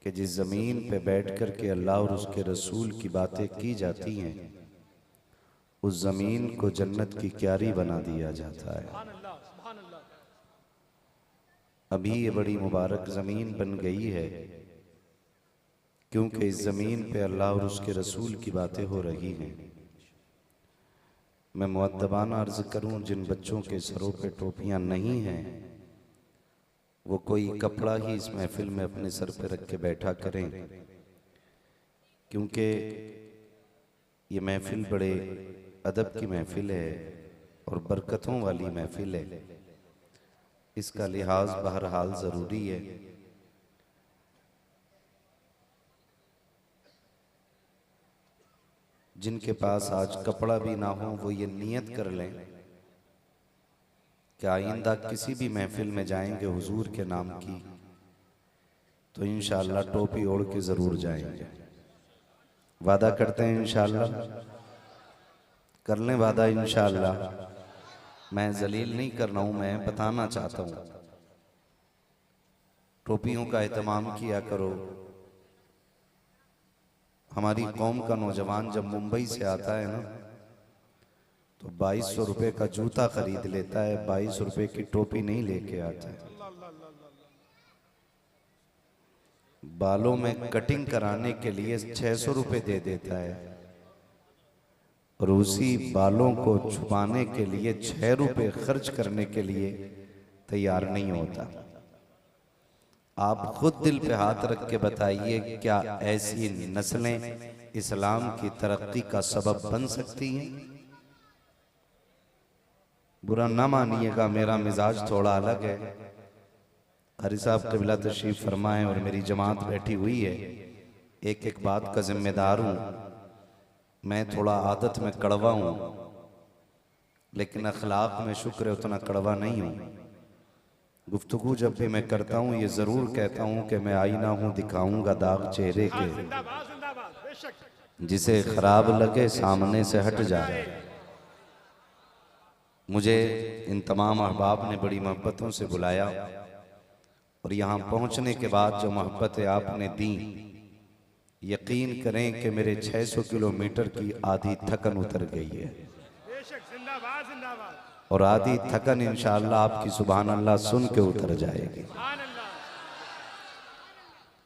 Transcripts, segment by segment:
कि जिस ज़मीन पे बैठ कर के अल्लाह और उसके रसूल की बातें की जाती हैं, उस ज़मीन को जन्नत की क्यारी बना दिया जाता है। अभी ये बड़ी मुबारक ज़मीन बन गई है क्योंकि इस ज़मीन पे अल्लाह और उसके रसूल की बातें हो रही हैं। मैं मुअद्दबाना अर्ज़ करूं, जिन बच्चों के सरों पे टोपियां नहीं हैं वो कोई कपड़ा ही इस महफिल में अपने सर पे रख के बैठा करें, क्योंकि ये महफिल बड़े अदब की महफिल है और बरकतों वाली महफिल है। इसका लिहाज बहरहाल ज़रूरी है। जिनके पास आज कपड़ा भी ना हो वो ये नियत कर लें कि आइंदा किसी भी महफिल में जाएंगे हुजूर के नाम की तो इंशाअल्लाह टोपी ओढ़ के ज़रूर जाएंगे। वादा करते हैं इंशाअल्लाह, कर लें वादा इंशाअल्लाह। मैं जलील नहीं कर रहा हूँ, मैं बताना चाहता हूँ टोपियों का एहतमाम किया करो। हमारी कौम का नौजवान जब मुंबई से आता है ना तो 2200 रुपए का जूता खरीद लेता है, 22 रुपए की टोपी नहीं लेके आता है। बालों में कटिंग कराने के लिए 600 रुपए दे देता है और उसी बालों को छुपाने के लिए 6 रुपए खर्च करने के लिए तैयार नहीं होता। आप खुद दिल पे हाथ रख के बताइए, क्या ऐसी नस्लें इस्लाम की तरक्की का सबब बन सकती हैं? बुरा ना मानिएगा, मेरा मिजाज थोड़ा अलग है। कारी साहब क़िबला तशरीफ फरमाएं और मेरी जमात बैठी हुई है। एक एक बात का जिम्मेदार हूँ। मैं थोड़ा आदत में कड़वा हूँ, लेकिन अखलाक में शुक्र है उतना कड़वा नहीं हूँ। गुफ्तगू जब भी मैं करता हूँ ये जरूर कहता हूँ कि मैं आईना हूँ, दिखाऊंगा दाग चेहरे के, जिसे खराब लगे सामने से हट जाए। मुझे इन तमाम अहबाब ने बड़ी मोहब्बतों से बुलाया और यहाँ पहुँचने के बाद जो मोहब्बतें आपने दी, यकीन करें कि मेरे 600 किलोमीटर की आधी थकन उतर गई है और आधी थकन इंशाअल्लाह आपकी सुभान अल्लाह सुन के उतर जाएगी।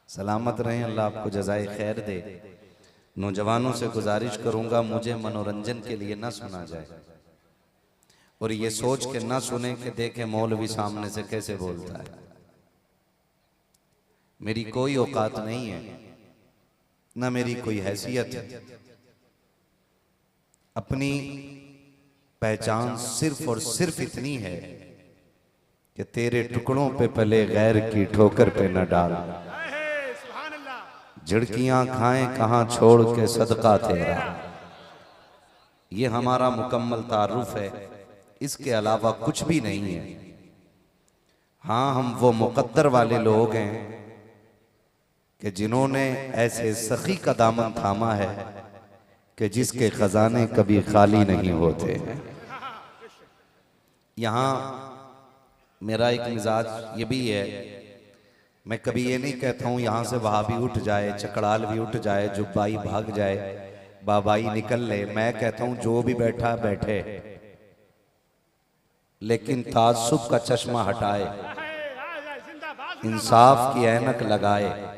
सलामत रहें, अल्लाह आपको जज़ाए खैर दे। नौजवानों से गुजारिश करूंगा मुझे मनोरंजन के लिए ना सुना जाए और ये सोच के ना सुने कि देखें मौलवी सामने से कैसे बोलता है। मेरी कोई औकात नहीं है, ना मेरी कोई हैसियत है। अपनी पहचान सिर्फ और सिर्फ इतनी है कि तेरे टुकड़ों पे पले गैर की ठोकर पे न डाल, झिड़कियां खाएं कहां छोड़ के सदका तेरा। ये हमारा मुकम्मल तारुफ है, इसके अलावा कुछ भी नहीं है। हाँ, हम वो मुकद्दर वाले लोग हैं कि जिन्होंने ऐसे सखी का दामन थामा है कि जिसके खजाने कभी खाली नहीं होते हैं। यहाँ मेरा एक मिजाज ये भी है, मैं कभी ये नहीं कहता हूँ यहाँ से वहाबी उठ जाए, चकड़ाल भी उठ जाए, जुब्बाई भाग जाए, बाबाई निकल ले। मैं कहता हूँ जो भी बैठा बैठे, लेकिन ताज्जुब का चश्मा हटाए, इंसाफ की ऐनक लगाए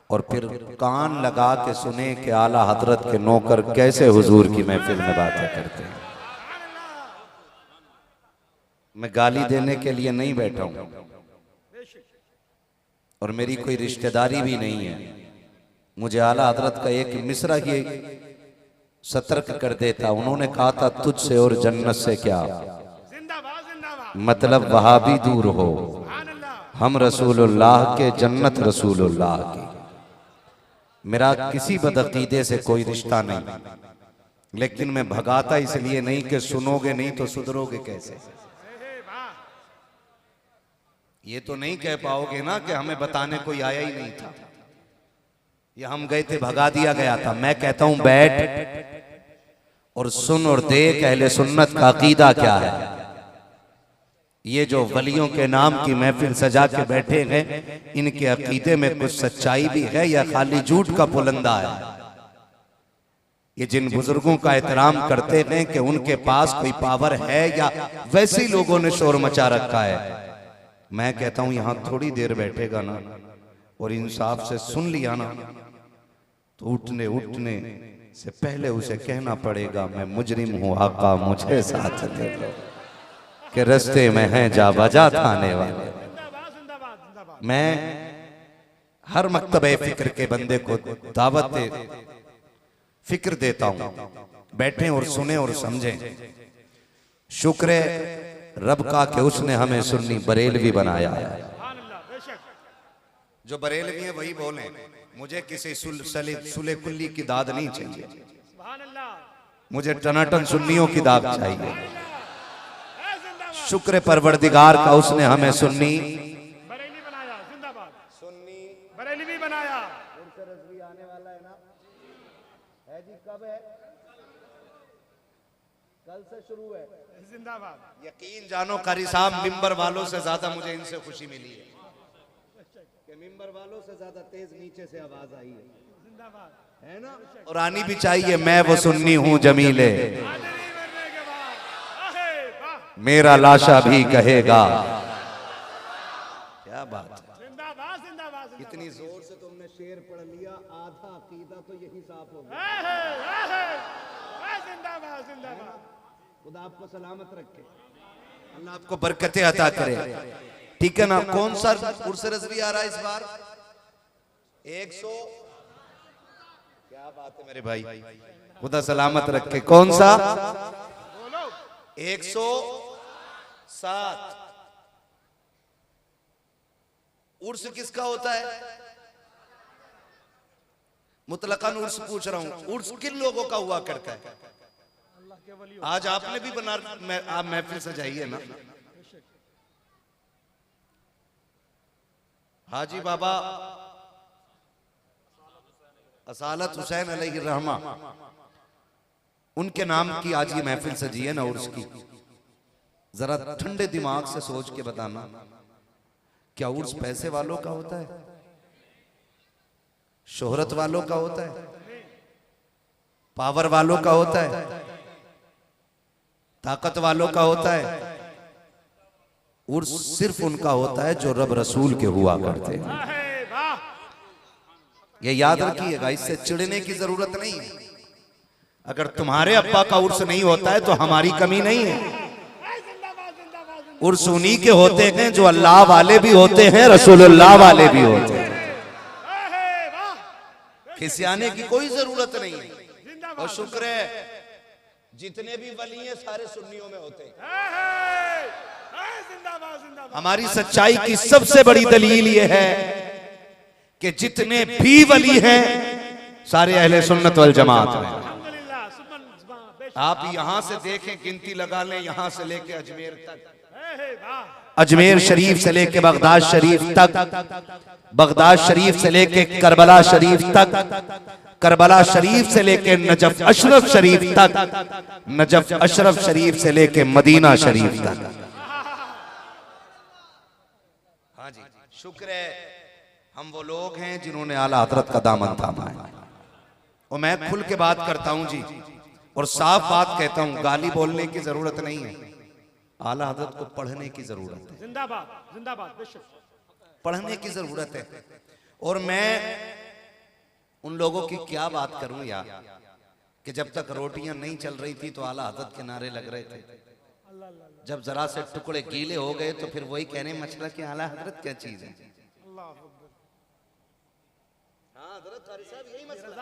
और फिर कान लगा के सुने कि आला हजरत के नौकर कैसे हुजूर की महफिल में बातें करते हैं। मैं गाली देने के लिए नहीं बैठा हूं और मेरी कोई रिश्तेदारी भी नहीं है। मुझे आला हजरत का एक मिसरा ही सतर्क कर देता। उन्होंने कहा था तुझसे और जन्नत से क्या मतलब, वहाबी दूर हो, हम रसूलुल्लाह के, जन्नत रसूलुल्लाह की। मेरा किसी बदअकीदे से कोई रिश्ता नहीं, लेकिन मैं भगाता इसलिए नहीं कि सुनोगे नहीं तो सुधरोगे कैसे। ये तो नहीं कह पाओगे ना कि हमें बताने कोई आया ही नहीं था, या हम गए थे भगा दिया गया था। मैं कहता हूं बैठ और सुन और देख अहले सुन्नत का अकीदा क्या है। ये जो वलियों के नाम की महफिल सजा के बैठे हैं, इनके अकीदे में कुछ सच्चाई भी है या खाली झूठ का पुलंदा है? ये जिन बुजुर्गों का एहतराम करते हैं कि उनके पास कोई पावर है या वैसे ही लोगों ने शोर मचा रखा है? मैं कहता हूं यहां थोड़ी देर बैठेगा ना और इंसाफ से सुन लिया ना, तो उठने से पहले उसे कहना पड़ेगा मैं मुजरिम हूं आका मुझे साथ ले लो, कि रस्ते में हैं जा बजा थाने वाले। मैं हर मकतबे फिक्र के बंदे को दावत फिक्र देता हूं, बैठें और सुने और समझें। शुक्र है रब का कि उसने हमें सुन्नी बरेलवी बनाया है। जो बरेलवी है वही बोले, मुझे किसी सुले कुल्ली की दाद नहीं चाहिए, मुझे टनाटन सुन्नियों की दाद चाहिए। शुक्र परवरदिगार का उसने हमें सुन्नी बरेली बनाया, जिंदाबाद। सुन्नी बरेली बनाया। आने वाला है ना, है जी, कब है? कल से शुरू है। जिंदाबाद। यकीन जानो कारी साहब, मिंबर वालों से ज्यादा मुझे इनसे खुशी मिली है कि मिंबर वालों से ज्यादा तेज नीचे से आवाज आई है। जिंदाबाद है ना? और आनी भी चाहिए। मैं वो सुन्नी हूं जमीले, मेरा लाशा भी कहेगा। क्या बात है। जिंदाबाद जिंदाबाद। इतनी जोर से तुमने शेर पढ़ लिया, आधा अकीदा तो यही साफ हो गया। जिंदाबाद जिंदाबाद। खुदा आपको सलामत रखे, अल्लाह आपको बरकतें अता करे। ठीक है ना? कौन सा उर्स रज़वी आ रहा है इस बार? 100। क्या बात है मेरे भाई, खुदा सलामत रखे। कौन सा? 107। उर्स किसका होता है? मुतलकन उर्स पूछ रहा हूं, उर्स किन लोगों का हुआ करता है? आज आपने भी बना आप महफिल सजाई है ना। हाजी बाबा असालत हुसैन अलैहि रहमा, उनके नाम की आज ये महफिल सजी है ना उर्स की। जरा ठंडे दिमाग से सोच के बताना, क्या उर्स पैसे वालों का होता है? शोहरत वालों का होता है? पावर वालों का होता है? ताकत वालों का होता है? उर्स सिर्फ उनका होता है जो रब रसूल के हुआ करते हैं। ये याद रखिएगा, इससे चिढ़ने की जरूरत नहीं है। अगर तुम्हारे अब्बा का उर्स नहीं होता है तो हमारी कमी नहीं है। उर्स उन्हीं के होते हैं जो अल्लाह वाले भी होते हैं, रसूलुल्लाह वाले भी होते हैं। खिसियाने की कोई जरूरत नहीं है। और शुक्र है जितने भी वली हैं सारे सुन्नियों में होते हैं। हमारी सच्चाई की सबसे बड़ी दलील यह है कि जितने भी वली हैं सारे अहले सुन्नत वल जमात हैं। आप यहां से देखें, गिनती लगा लें, यहां से लेके अजमेर तक, अजमेर शरीफ से लेके बगदाद शरीफ तक, बगदाद शरीफ से लेके करबला शरीफ तक, करबला शरीफ से लेके नजफ अशरफ शरीफ तक, नजफ अशरफ शरीफ से लेके मदीना शरीफ तक। हाँ जी, शुक्र है हम वो लोग हैं जिन्होंने आला हजरत का दामन थामा है। और मैं खुल के बात करता हूं जी, और साफ बात कहता हूं, गाली बोलने की जरूरत नहीं है, आला हजरत को पढ़ने की जरूरत है। जिंदाबाद जिंदाबाद, पढ़ने की जरूरत है। और मैं उन लोगों की क्या बात करूं यार, कि जब तक रोटियां नहीं चल रही थी तो आला हजरत के नारे लग रहे थे। जब जरा से टुकड़े गीले हो गए तो फिर वही कहने मचला कि आला हजरत क्या चीज है।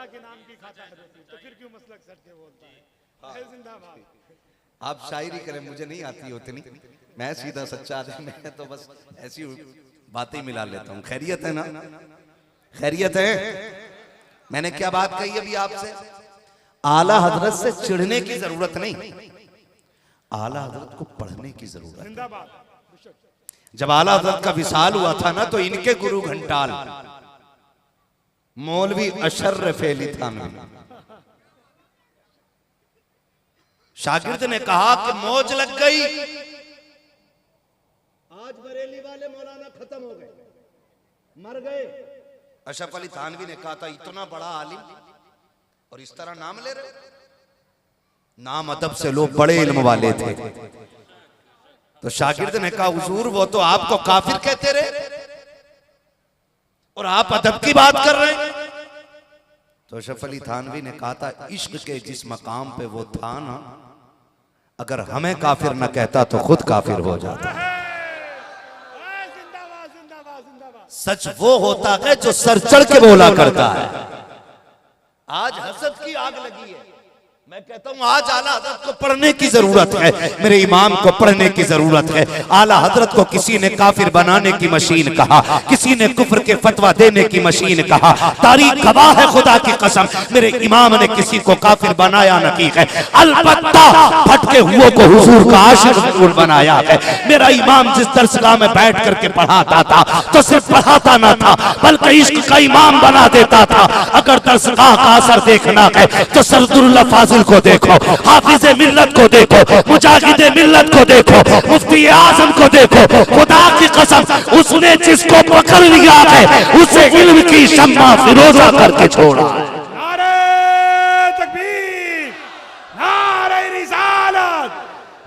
के नाम की खाता है तो फिर क्यों मसलक सट के बोलता है? जिंदाबाद। आप शायरी करें, मुझे नहीं आती उतनी, मैं सीधा सच्चा आदमी, मैं तो बस ऐसी बातें मिला लेता हूँ। खैरियत है ना? खैरियत है? मैंने क्या बात कही अभी आपसे? आला हजरत से चिढ़ने की जरूरत नहीं, आला हजरत को पढ़ने की जरूरत है। जब आला हजरत का विसाल हुआ था ना, तो इनके गुरु घंटाल मौलवी अशर्रफ अली थानवी शागिर्द ने कहा कि मौज लग गई, बरेली वाले मौलाना खत्म हो गए, मर गए। अशरफ अली थानवी ने कहा था इतना बड़ा आलिम और इस तरह नाम ले रहे हो। नाम अदब से लोग बड़े इल्म वाले थे। तो शागिर्द ने कहा हुजूर वो तो आपको काफिर कहते रहे और आप अदब की बात कर रहे हैं। तो अशरफ अली थानवी ने कहा था इश्क के जिस मकाम पे वो था ना, अगर हमें काफिर न कहता तो खुद काफिर हो जाता। जिंदाबाद जिंदाबाद जिंदाबाद। सच वो होता है जो सर चढ़ के बोला करता है। आज हसद की आग लगी है। मैं कहता हूं आज आला हजरत को पढ़ने की जरूरत है, मेरे इमाम को पढ़ने की जरूरत है। आला हजरत को किसी ने काफिर बनाने की मशीन कहा, किसी ने कुफ्र के फतवा देने की मशीन कहा। तारीख गवाह है खुदा की कसम, मेरे इमाम ने किसी को काफिर बनाया नहीं है, अलबत्ता भटके हुओं को हुजूर का आशिक जरूर बनाया है। मेरा इमाम जिस दरसगाह में बैठ करके पढ़ाता था तो सिर्फ पढ़ाता ना था बल्कि इश्क का इमाम बना देता था। अगर दरसगाह का असर देखना है तो सरदुल्लाह फाजिल को देखो, हाफिज मिल्लत को देखो, मुजाहिद मिल्लत को देखो, मुफ्ती आजम को देखो। खुदा की कसम उसने जिसको पकड़ लिया है उसे इल्म की शम्मा फिरोजा करके छोड़ा। नारे तकबीर, नारे रिसालत,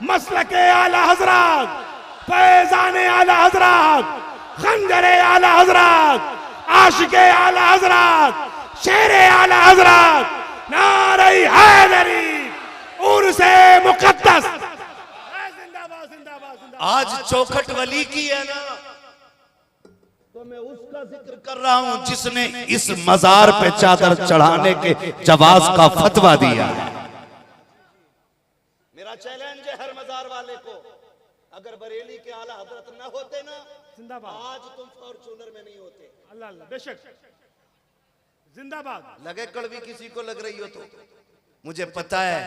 मसलके आला हजरत, फैजाने आला हजरत, खंजरे आला हजरत, आशिके आला हजरत, शेरे आला हजरत, नारे हैदरी, उर्से मुकद्दस। जिंदाबाद जिंदाबाद जिंदाबाद। आज चौखट वली की है ना, तो मैं उसका जिक्र कर रहा हूं जिसने इस मजार पे चादर चढ़ाने के जवाज का फतवा दिया है। मेरा चैलेंज है हर मजार वाले को, अगर बरेली के आला हजरत न होते ना, जिंदाबाद। आज तुम फॉर्चूनर में नहीं होते। अल्लाह अल्लाह, बेशक जिंदाबाद। लगे कड़वी किसी को लग रही हो तो मुझे पता है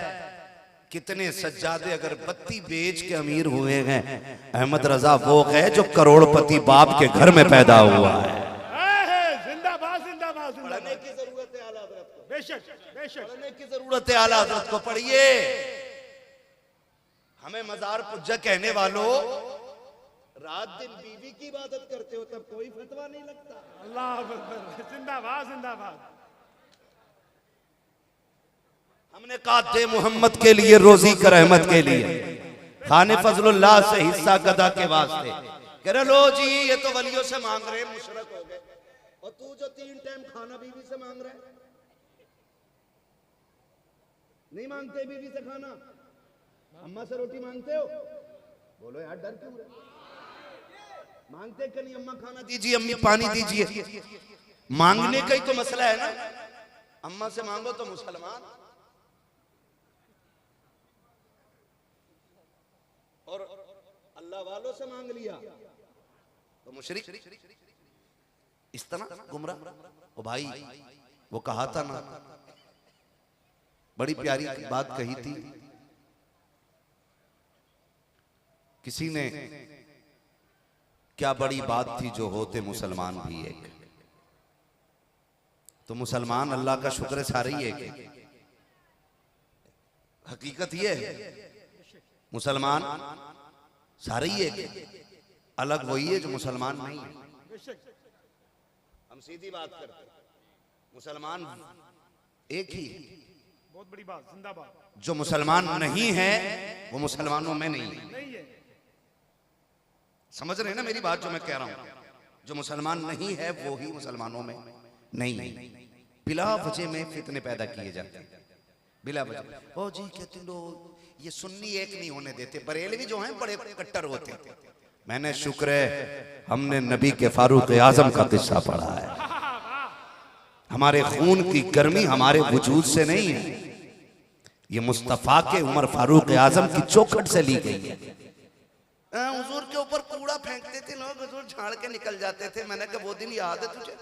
कितने सज्जादे अगर बत्ती बेच के अमीर हुए हैं। अहमद रजा वो है जो करोड़पति बाप के घर में पैदा हुआ है। जिंदाबाद जिंदाबाद पढ़ने जिंदाबाद। की जरूरत है आला हजरत को, बेशक बेशक। पढ़ने की जरूरत है आला हजरत को, पढ़िए। हमें मजार पुज्जा कहने वालों, रात दिन बीवी की इबादत करते हो तब कोई फतवा नहीं लगता। अल्लाह अकबर। जिंदाबाद जिंदाबाद। हमने कहा दे मोहम्मद के लिए रोजी कर अहमद के लिए, खाने फजलुल्लाह से हिस्सा गदा के वास्ते। कह रहे लो जी ये तो वलियों से मांग रहे, मुशरक हो गए। और तू जो 3 टाइम खाना बीवी से मांग रहा है, नहीं मांगते बीवी से खाना, अम्मा से रोटी मांगते हो? बोलो यार डर क्यों रहे? मांगते कि नहीं अम्मा खाना दीजिए, अम्मी पानी दीजिए? मांगने का ही तो मसला है ना। अम्मा से मांगो तो मुसलमान, और अल्लाह वालों से मांग लिया तो मुशरिक। इस तरह गुमराह। ओ भाई वो कहा था ना, बड़ी प्यारी बात कही थी किसी ने, क्या बड़ी बात थी जो होते मुसलमान भी एक। तो मुसलमान अल्लाह का शुक्र है सारे ही एक। हकीकत ये है मुसलमान सारे ही एक, अलग वही है जो मुसलमान नहीं है। हम सीधी बात करते हैं, मुसलमान एक ही है। बहुत बड़ी बात। जिंदाबाद। जो मुसलमान नहीं है वो मुसलमानों में नहीं है। नहीं है। समझ रहे हैं ना मेरी बात जो मैं कह रहा हूं? जो मुसलमान नहीं है वो ही मुसलमानों में नहीं है। बिला वजह में फितने पैदा किए जाते हैं, बिला वजह। ओ जी कहते लोग ये सुन्नी एक नहीं होने देते, बरेलवी जो हैं बड़े कट्टर होते हैं। मैंने शुक्र है हमने नबी के फारूक आजम का किस्सा पढ़ा है। हमारे खून की गर्मी हमारे वजूद से नहीं है, ये मुस्तफा के उमर फारूक आजम की चौखट से ली गई है। हुजूर के ऊपर कूड़ा फेंकते थे लोग, हुजूर झाड़ के निकल जाते थे। मैंने कहा वो दिन याद है तुझे?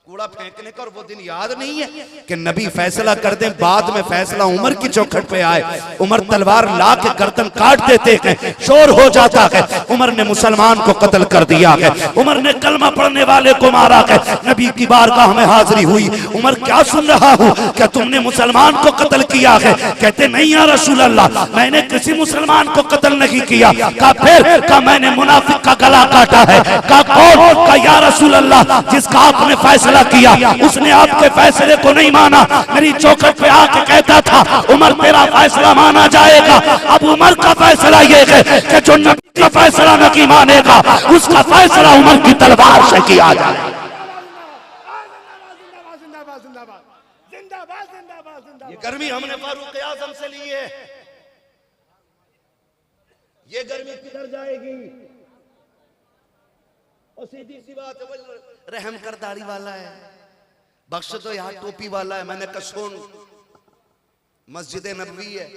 कूड़ा फेंकने का, और वो दिन याद नहीं है कि नबी फैसला कर दें, बाद में फैसला उमर की चौखट पे आए, उमर तलवार ला के गर्दन काट देते हैं, शोर हो जाता है, उमर ने मुसलमान को कत्ल कर दिया है, उमर ने कलमा पढ़ने वाले को मारा है, नबी की बारगाह में हाजिरी हुई, उमर क्या सुन रहा हूँ, क्या तुमने मुसलमान को कत्ल किया है? कहते नहीं या रसूल अल्लाह, मैंने किसी मुसलमान को कत्ल नहीं किया। कहा फिर? कहा मैंने मुनाफिक का गला काटा है। कहा कौन? कहा या रसूल अल्लाह, जिसका आपने फैसला किया उसने आपके फैसले को नहीं माना, मेरी चौखट पे आके कहता था उमर तेरा फैसला माना जाएगा। अब उमर का फैसला ये है कि जो नबी का फैसला नहीं मानेगा उसका फैसला उमर की तलवार से किया जाए। जिंदाबाद जिंदाबाद जिंदाबाद जिंदाबाद जिंदाबाद। ये गर्मी हमने फारूक आजम से ली है, ये गर्मी किधर जाएगी? और सीधी सी बात है, रहम कर दाढ़ी वाला है, बख्श तो यहाँ टोपी वाला है। मैंने कहा सुन, मस्जिद नबवी है,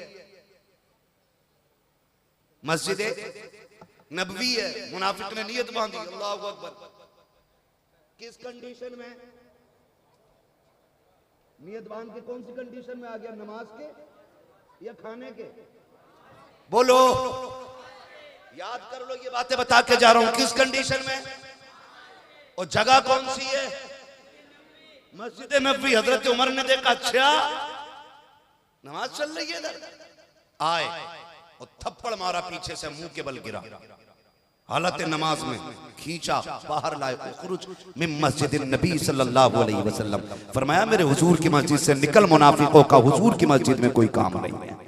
मस्जिद नबवी है, मुनाफिक ने नियत बांधी, अल्लाह अकबर। किस कंडीशन में नियत बांध के? कौन सी कंडीशन में आ गया? नमाज के या खाने के? बोलो, याद कर लो, ये बातें बता के जा रहा हूं। किस कंडीशन में? और जगह कौन सी है? मस्जिद नबवी। हजरत उमर ने देखा, अच्छा नमाज चल रही है इधर, आए और थप्पड़ मारा पीछे से, मुंह के बल गिरा, हालत नमाज में खींचा, बाहर लाए, उखरुज मिन मस्जिद नबी सल्लल्लाहु अलैहि वसल्लम। फरमाया मेरे हुजूर की मस्जिद से निकल, मुनाफिकों का हुजूर की मस्जिद में कोई काम नहीं है।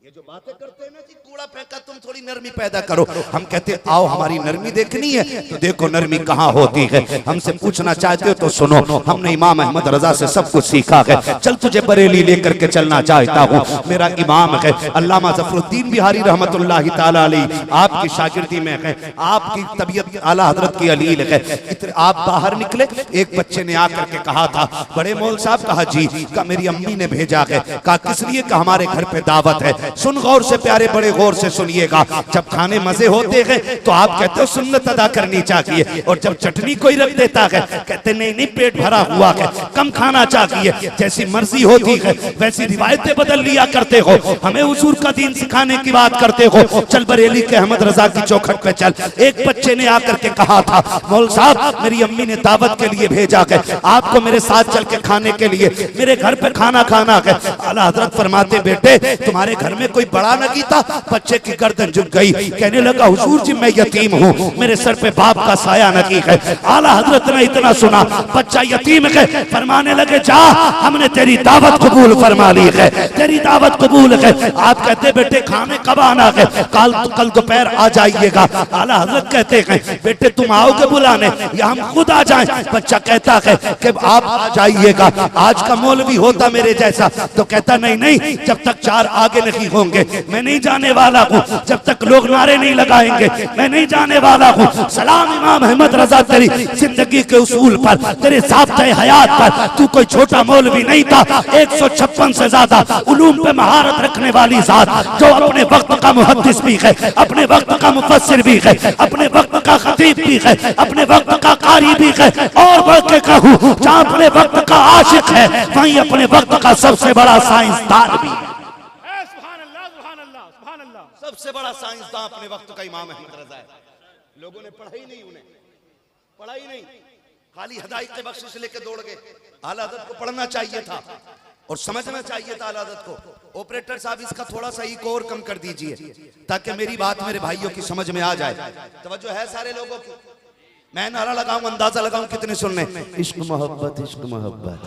ये जो बातें करते हैं ना कि कूड़ा फेंका, तुम थोड़ी नरमी पैदा करो, हम कहते आओ हमारी नरमी देखनी है तो देखो नरमी कहाँ होती है। हमसे पूछना चाहते हो तो सुनो, हमने इमाम अहमद रजा से सब कुछ सीखा है। चल तुझे बरेली लेकर के चलना चाहता हूँ, मेरा इमाम है अल्लामा ज़फरुद्दीन बिहारी रहमतुल्लाहि ताला अलैहि, आपकी शागिर्दी में है, आपकी तबीयत आला हजरत की अलील है। आप बाहर निकले, एक बच्चे ने आकर के कहा था, बड़े मौल साहब। कहा जी। कहा मेरी अम्मी ने भेजा है। कहा किस लिए? कहा हमारे घर पे दावत है। सुन गौर से प्यारे, बड़े गौर से सुनिएगा, जब खाने मजे होते हैं तो आप कहते हो सुन्नत अदा करनी चाहिए, और जब चटनी कोई रख देता है कहते नहीं नहीं पेट भरा हुआ है, कम खाना चाहिए। जैसी मर्जी होती है वैसी रिवायतें बदल लिया करते हो, हमें हुजूर का दीन सिखाने की बात करते हो। चल बरेली के अहमद रजा की चौखट पे चल। एक बच्चे ने आकर के कहा था, मौल साहब मेरी अम्मी ने दावत के लिए भेजा है, आपको मेरे साथ चल के खाने के लिए, मेरे घर पे खाना खाना है। आला हजरत फरमाते बेटे तुम्हारे घर में कोई बड़ा नहीं था? बच्चे की गर्दन झुक गई, कहने लगा हुजूर जी मैं यतीम हूँ, मेरे सर पे बाप का साया नहीं है। आला हजरत ने इतना सुना, बच्चा यतीम है, फरमाने लगे जा हमने तेरी दावत कबूल फरमा ली है, तेरी दावत कबूल है। आप कहते बेटे खाने कब आना है? कल दोपहर आ जाइएगा। आला हजरत कहते हैं बेटे तुम आओगे बुलाने या हम खुद आ जाएं? बच्चा कहता है कि आप आ जाइएगा, आज का मौलवी होता मेरे जैसा तो कहता नहीं नहीं, जब तक चार आगे नहीं होंगे मैं नहीं जाने वाला हूँ, जब तक लोग नारे नहीं लगाएंगे मैं नहीं जाने वाला हूँ। सलाम इमाम अहमद रजा तेरी जिंदगी के उसूल पर, तेरे ज़ाब्ते हयात पर, तू कोई छोटा मौलवी नहीं था, 156 से ज्यादा उलूम पे महारत रखने वाली जात, जो अपने वक्त का मुहद्दिस भी है, अपने वक्त का मुफस्सिर भी है, अपने वक्त का खतीब भी है, अपने वक्त का कारी भी है, और बढ़ के कहूँ जहाँ अपने वक्त का आशिक है वहीं अपने वक्त का सबसे बड़ा साइंसदान भी है। सबसे बड़ा साइंसदान अपने वक्त का इमाम अहमद रजा है। लोगों ने पढ़ा ही नहीं, उन्हें पढ़ा ही नहीं, खाली हदायत के बख्शिश लेके दौड़ गए। आला हज़रत को पढ़ना चाहिए था और समझना चाहिए था आला हज़रत को। ऑपरेटर साहब इसका थोड़ा सा इको और कम कर दीजिए ताकि मेरी बात मेरे भाइयों की समझ में आ जाए। तवज्जो है सारे लोगों की? मैं नारा लगाऊं, अंदाजा लगाऊं कितने सुन रहे? इश्क मोहब्बत, इश्क मोहब्बत,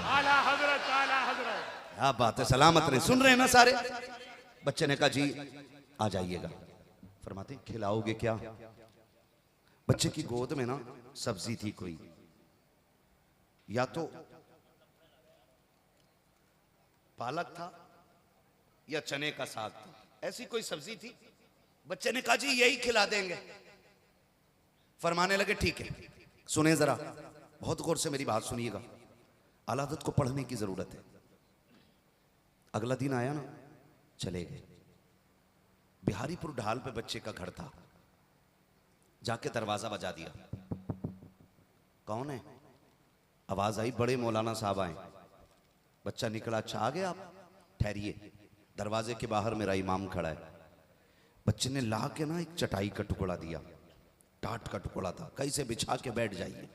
क्या बात है, सलामत रहे। सुन रहे हैं ना सारे? बच्चे ने कहा जी आ जाइएगा। फरमाते खिलाओगे क्या? बच्चे की गोद में ना सब्जी थी कोई, या तो पालक था या चने का साग था, ऐसी कोई सब्जी थी। बच्चे ने कहा जी यही खिला देंगे। फरमाने लगे ठीक है, सुने जरा बहुत गौर से मेरी बात सुनिएगा, आला हज़रत को पढ़ने की जरूरत है। अगला दिन आया ना, चले गए। बिहारीपुर ढाल पे बच्चे का घर था, जाके दरवाजा बजा दिया। कौन है? आवाज आई बड़े मौलाना साहब आए। बच्चा निकला, अच्छा आ गए आप, ठहरिए। दरवाजे के बाहर मेरा इमाम खड़ा है। बच्चे ने ला के ना एक चटाई का टुकड़ा दिया, टाट का टुकड़ा था, कहीं से बिछा के बैठ जाइए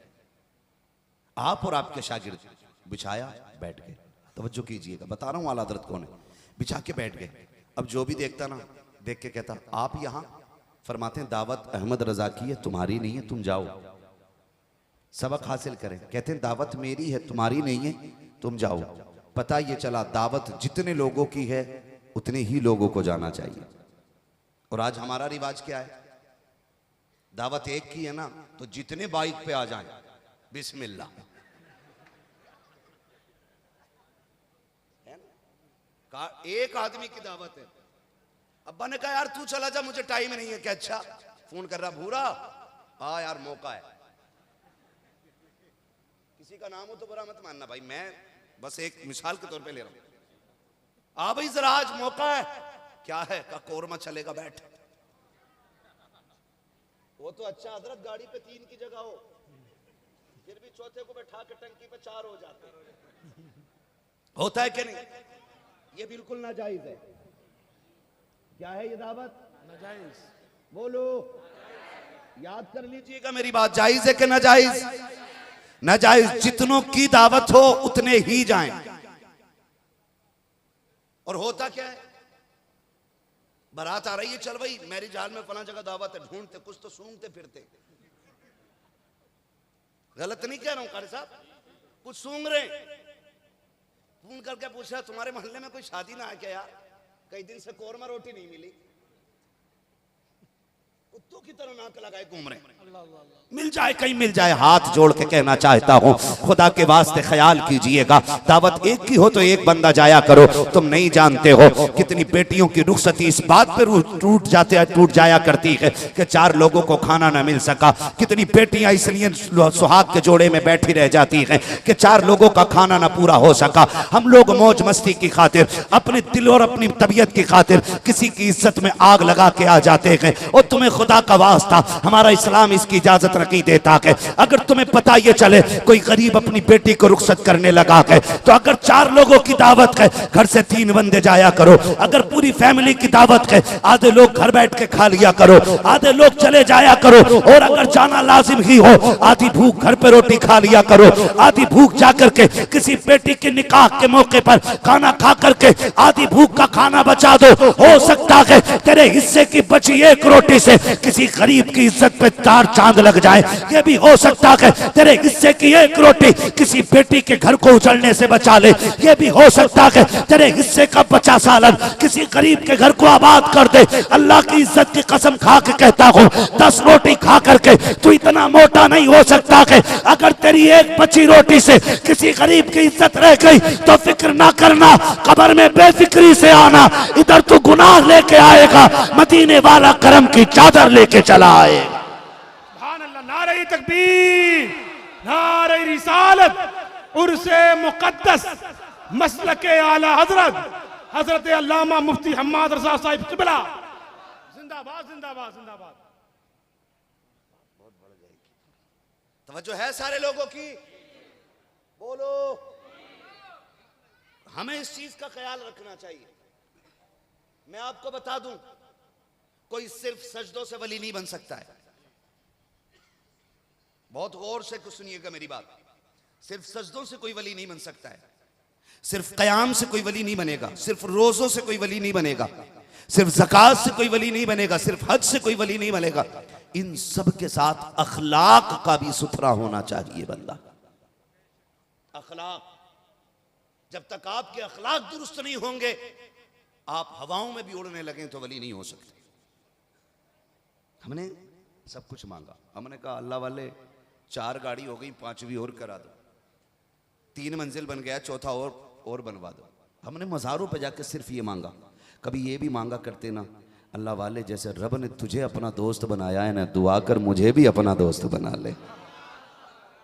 आप और आपके शागिर्द। बिछाया, बैठ गए। तवज्जो कीजिएगा, बता रहा हूं आला हज़रत कौन है। बिछा के बैठ गए। अब जो भी देखता ना, देख के कहता आप यहां? फरमाते हैं दावत अहमद रजा की है, तुम्हारी नहीं है, तुम जाओ सबक हासिल करें। कहते हैं दावत मेरी है, तुम्हारी नहीं है, तुम जाओ। पता ये चला दावत जितने लोगों की है उतने ही लोगों को जाना चाहिए। और आज हमारा रिवाज क्या है, दावत एक की है ना तो जितने बाइक पे आ जाएं बिस्मिल्लाह, है ना? एक आदमी की दावत है। अब्बा ने कहा यार तू चला जा, मुझे टाइम नहीं है। क्या अच्छा? फोन कर रहा, भूरा आ यार मौका है। किसी का नाम हो तो बुरा मत मानना भाई, मैं बस एक मिसाल के तौर पे ले रहा हूं। आ भाई जरा आज मौका है। क्या है? का कोरमा चलेगा, बैठ। वो तो अच्छा हजरत गाड़ी पे 3 की जगह हो, फिर भी चौथे को बैठा के टंकी पे 4 हो जाते। होता है कि नहीं? ये बिल्कुल नाजायज है। क्या है ये दावत? नाजायज। बोलो, याद कर लीजिएगा मेरी बात। जायज है कि नाजायज? नाजायज। जितनों की दावत हो उतने ही जाएं। और होता क्या है, बारात आ रही है, चल भाई मैरिज हॉल में फला जगह दावत है, ढूंढते कुछ तो सूंघते फिरते। गलत नहीं कह रहा हूं कारी साहब, कुछ सूंघ रहे। फोन करके पूछा तुम्हारे मोहल्ले में कोई शादी ना है क्या यार, कई दिन से कोरमा रोटी नहीं मिली। कुत्तों की तरह नाक लगाए घूम रहे। मिल जाए कहीं मिल जाए। हाथ जोड़ के कहना चाहता हूं खुदा के वास्ते ख्याल कीजिएगा, दावत एक की हो तो एक बंदा जाया करो। तुम नहीं जानते हो कितनी बेटियों की रुखसती इस बात पर टूट जाया करती है कि 4 लोगों को खाना ना मिल सका। कितनी बेटियां इसलिए सुहाग के जोड़े में बैठी रह जाती हैं कि 4 लोगों का खाना ना पूरा हो सका। हम लोग मौज मस्ती की खातिर, अपने दिल और अपनी तबीयत की खातिर किसी की इज्जत में आग लगा के आ जाते हैं। और तुम्हें खुदा का वास्ता, हमारा इस्लाम इसकी इजाजत नहीं देता है। अगर तुम्हें पता ये चले कोई गरीब अपनी बेटी को रुखसत करने लगा है तो अगर 4 लोगों की दावत है घर से 3 बंदे जाया करो। अगर पूरी फैमिली की दावत है आधे लोग घर बैठ के खा लिया करो, आधे लोग चले जाया करो। और अगर जाना लाजिम ही हो आधी भूख घर पे रोटी खा लिया करो, आधी भूख जाकर के किसी बेटी के निकाह के मौके पर खाना खा करके आधी भूख का खाना बचा दो। हो सकता है तेरे हिस्से की बची 1 रोटी से किसी गरीब की इज्जत पे 4 चांद लग जाए। ये भी हो सकता है तेरे हिस्से की 1 रोटी किसी बेटी के घर को उजड़ने से बचा ले। ये भी हो सकता है तेरे हिस्से का 50 सालन किसी गरीब के घर को आबाद कर दे। अल्लाह की इज्जत की कसम खा के कहता हूँ 10 रोटी खा करके तू इतना मोटा नहीं हो सकता है। अगर तेरी 1 बची रोटी से किसी गरीब की इज्जत रह गई तो फिक्र ना करना, कब्र में बेफिक्री से आना। इधर तू गुनाह लेके आएगा, मदीने वाला करम की चादर लेके चला आए। नारे तकबीर, नारे रिसालत, उर्से मुकद्दस, मसलके आला हजरत हजरत अल्लामा मुफ्ती हम्माद रजा साहिब किबला जिंदाबाद जिंदाबाद जिंदाबाद। तवज्जो है सारे लोगों की? बोलो। हमें इस चीज का ख्याल रखना चाहिए। मैं आपको बता दूं कोई सिर्फ सजदों से वली नहीं बन सकता है। बहुत गौर से कुछ सुनिएगा मेरी बात। सिर्फ सजदों से कोई वली नहीं बन सकता है, सिर्फ कयाम से कोई वली नहीं बनेगा, सिर्फ रोजों से कोई वली नहीं बनेगा, सिर्फ ज़कात से कोई वली नहीं बनेगा, सिर्फ हज से कोई वली नहीं बनेगा। इन सब के साथ अखलाक का भी सुथरा होना चाहिए बंदा। अखलाक, जब तक आपके अखलाक दुरुस्त नहीं होंगे आप हवाओं में भी उड़ने लगे तो वली नहीं हो सकते। हमने सब कुछ मांगा, हमने कहा अल्लाह वाले 4 गाड़ी हो गई, 5वीं और करा दो, 3 मंजिल बन गया, 4था और बनवा दो। हमने मज़ारों पे जाके सिर्फ ये मांगा। कभी ये भी मांगा करते ना अल्लाह वाले जैसे रब ने तुझे अपना दोस्त बनाया है ना, दुआ कर मुझे भी अपना दोस्त बना ले।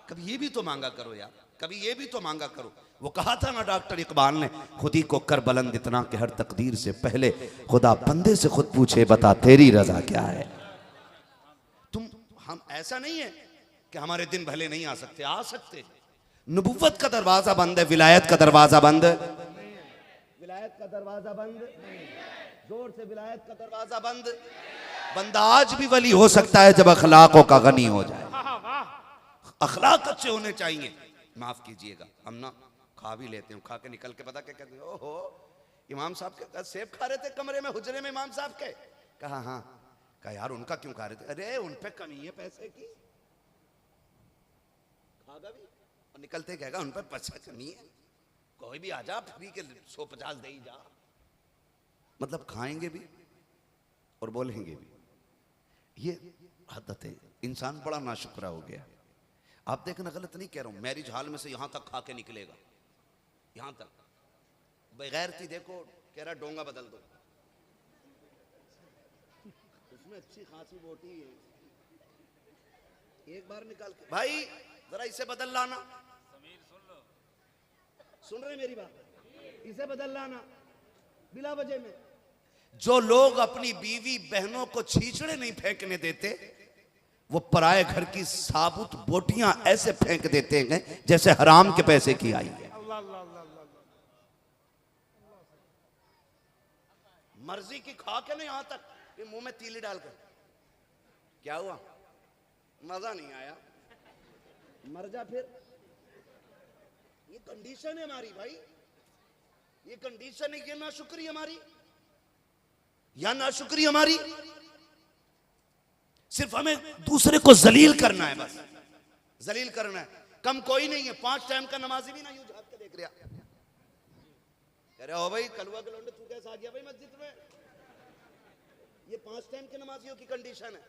कभी ये भी तो मांगा करो यार, कभी ये भी तो मांगा करो। वो कहा था ना डॉक्टर इकबाल ने, खुदी को कर बुलंद इतना कि हर तकदीर से पहले खुदा बंदे से खुद पूछे बता तेरी रजा क्या है। हम ऐसा नहीं है कि हमारे दिन भले नहीं आ सकते, आ सकते। नबुव्वत का दरवाजा बंद है, विलायत का दरवाजा बंद है। विलायत का दरवाजा बंद, जोर से विलायत का दरवाजा बंद। बंदा आज भी वली हो सकता है जब अखलाकों का गनी हो जाए। अखलाक अच्छे होने चाहिए। माफ कीजिएगा, हम ना खा भी लेते हैं, खा के निकल के पता क्या कहते हैं, ओहो इमाम साहब के सेब खा रहे थे कमरे में, हुजरे में इमाम साहब के। कहा हाँ, कहा यार उनका क्यों खा रहे थे? अरे उन पे कमी है पैसे की, खागा भी और निकलते कहेगा उन पे पैसा कमी है, कोई भी आ जा फ्री के 150 दे ही जा। मतलब खाएंगे भी और बोलेंगे भी। ये आदत है, इंसान बड़ा नाशुक्रा हो गया। आप देखना, गलत नहीं कह रहा हूं, मैरिज हॉल में से यहां तक खा के निकलेगा, यहां तक बगैर थी। देखो कह रहा डोंगा बदल दो, उसमें अच्छी खासी बोटी है, एक बार निकाल के भाई जरा इसे बदल लाना। सुन रहे मेरी बात? इसे बदल लाना बिला वजह में। जो लोग अपनी बीवी बहनों को छींचड़े नहीं फेंकने देते, वो पराये घर की साबुत बोटियां ऐसे फेंक देते हैं जैसे हराम के पैसे की आई है। मर्जी की खा के नहीं, यहां तक कि मुंह में तीली डालकर। क्या हुआ? मजा नहीं आया, मर जा फिर। ये कंडीशन है हमारी भाई, ये कंडीशन है। ये नाशुक्री हमारी या नाशुक्री हमारी। सिर्फ हमें दूसरे को जलील करना है, बस जलील करना है। कम कोई नहीं है, 5 टाइम का नमाजी भी ना यूं झाँक के देख रहा, कह रहे हो भाई कलवा के लौंडे तू कैसे आ गया भाई मस्जिद में? ये 5 टाइम के नमाजियों की कंडीशन है।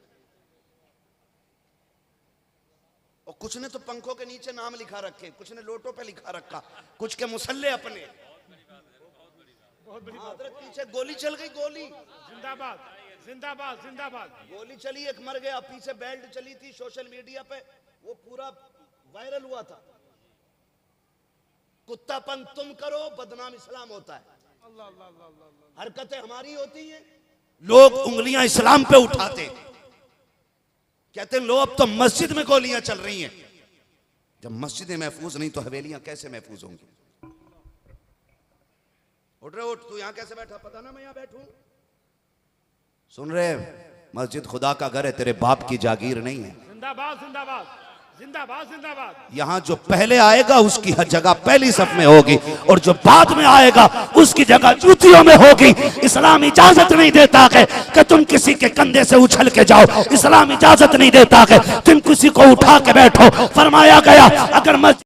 और कुछ ने तो पंखों के नीचे नाम लिखा रखे, कुछ ने लोटों पे लिखा रखा, कुछ के मुसल्ले अपने। हजरत पीछे गोली चल गई, गोली जिंदाबाद जिंदाबाद जिंदाबाद। गोली चली, एक मर गया, पीछे बेल्ट चली थी सोशल मीडिया पे, वो पूरा वायरल हुआ था। कुत्तापन तुम करो, बदनाम इस्लाम होता है। हरकतें हमारी होती हैं, लोग उंगलियां इस्लाम पे उठाते, कहते हैं लो अब तो मस्जिद में गोलियां चल रही हैं। जब मस्जिदें महफूज नहीं तो हवेलियां कैसे महफूज होंगी? उठ रहे, उठ, तू यहां कैसे बैठा? पता ना मैं यहां बैठूं। सुन रहे, मस्जिद खुदा का घर है, तेरे बाप की जागीर नहीं है। जिंदाबाद जिंदाबाद जिंदाबाद जिंदाबाद। यहां जो पहले आएगा उसकी हर जगह पहली सफ में होगी, और जो बाद में आएगा उसकी जगह जूतियों में होगी। इस्लाम इजाजत नहीं देता है कि तुम किसी के कंधे से उछल के जाओ, इस्लाम इजाजत नहीं देता है तुम किसी को उठा के बैठो। फरमाया गया अगर